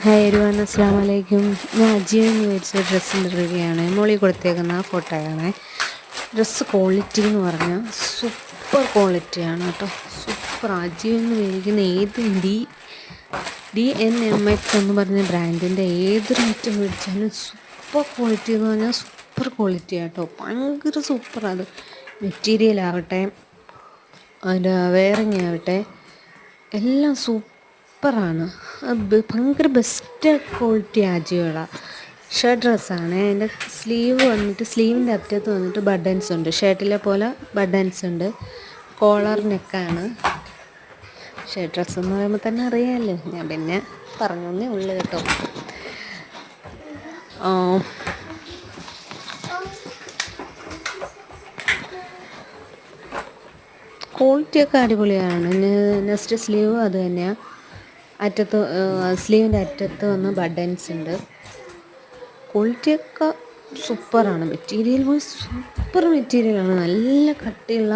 Hi എരുവാൻ അസ്സാം വലൈക്കും. ഞാൻ അജിയോ എന്ന് മേടിച്ച ഡ്രസ്സിൻ്റെ റിവ്യൂയാണ്. മോളി കൊടുത്തേക്കുന്ന ഫോട്ടോയാണ്. ഡ്രസ്സ് ക്വാളിറ്റി എന്ന് പറഞ്ഞാൽ സൂപ്പർ ക്വാളിറ്റിയാണ് കേട്ടോ. സൂപ്പർ. അജിയോ എന്ന് മേടിക്കുന്ന ഏത് DNMX എന്ന് പറഞ്ഞ ബ്രാൻഡിൻ്റെ ഏതൊരു ഐറ്റം മേടിച്ചാലും സൂപ്പർ ക്വാളിറ്റി എന്ന് പറഞ്ഞാൽ സൂപ്പർ ക്വാളിറ്റി കേട്ടോ. ഭയങ്കര സൂപ്പർ. അത് മെറ്റീരിയൽ ആവട്ടെ, അതിൻ്റെ വെയറിങ് ആവട്ടെ, എല്ലാം സൂപ്പറാണ്. ഭയങ്കര ബെസ്റ്റ് ക്വാളിറ്റി അജിയോളാണ്. ഷർട്ട് ഡ്രസ്സാണ്. അതിൻ്റെ സ്ലീവ് വന്നിട്ട് സ്ലീവിൻ്റെ അറ്റത്ത് വന്നിട്ട് ബട്ടൺസ് ഉണ്ട്. ഷർട്ടിലെ പോലെ ബട്ടൺസ് ഉണ്ട്. കോളർ നെക്കാണ്. ഷർട്ട് ഡ്രസ്സ് എന്ന് പറയുമ്പോൾ തന്നെ അറിയാമല്ലോ. ഞാൻ പിന്നെ പറഞ്ഞേ ഉള്ളു കേട്ടോ. ക്വാളിറ്റിയൊക്കെ അടിപൊളിയാണ്. നെക്സ്റ്റ് സ്ലീവ് അത് തന്നെയാണ്. അറ്റത്ത് സ്ലീവിൻ്റെ അറ്റത്ത് വന്ന് ബട്ടൺസ് ഉണ്ട്. ക്വാളിറ്റിയൊക്കെ സൂപ്പറാണ്. മെറ്റീരിയൽ പോയി സൂപ്പർ മെറ്റീരിയലാണ്. നല്ല കട്ടിയുള്ള,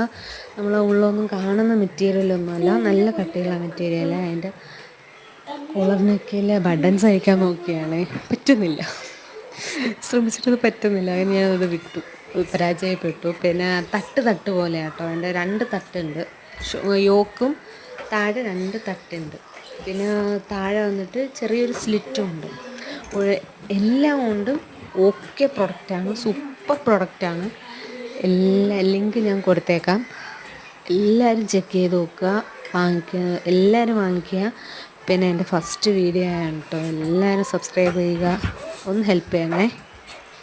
നമ്മളെ ഉള്ളൊന്നും കാണുന്ന മെറ്റീരിയലൊന്നുമല്ല, നല്ല കട്ടിയുള്ള മെറ്റീരിയലാണ്. അതിൻ്റെ കോളറിനൊക്കെ ബട്ടൺസ് അഴിക്കാൻ നോക്കിയാണ്, പറ്റുന്നില്ല. ശ്രമിച്ചിട്ടത് പറ്റുന്നില്ല. അങ്ങനെ ഞാനത് വിട്ടു, പരാജയപ്പെട്ടു. പിന്നെ തട്ട് പോലെ കേട്ടോ. അതിൻ്റെ 2 തട്ടുണ്ട്. യോക്കും താഴെ 2 തട്ടുണ്ട്. പിന്നെ താഴെ വന്നിട്ട് ചെറിയൊരു സ്ലിറ്റും ഉണ്ട്. എല്ലാം കൊണ്ടും ഓക്കെ പ്രൊഡക്റ്റാണ്. സൂപ്പർ പ്രൊഡക്റ്റാണ്. ലിങ്ക് ഞാൻ കൊടുത്തേക്കാം. എല്ലാവരും ചെക്ക് ചെയ്ത് നോക്കുക, എല്ലാവരും വാങ്ങിക്കുക. പിന്നെ എൻ്റെ ഫസ്റ്റ് വീഡിയോ ആണ് കേട്ടോ. എല്ലാവരും സബ്സ്ക്രൈബ് ചെയ്യുക, ഒന്ന് ഹെൽപ്പ് ചെയ്യണേ.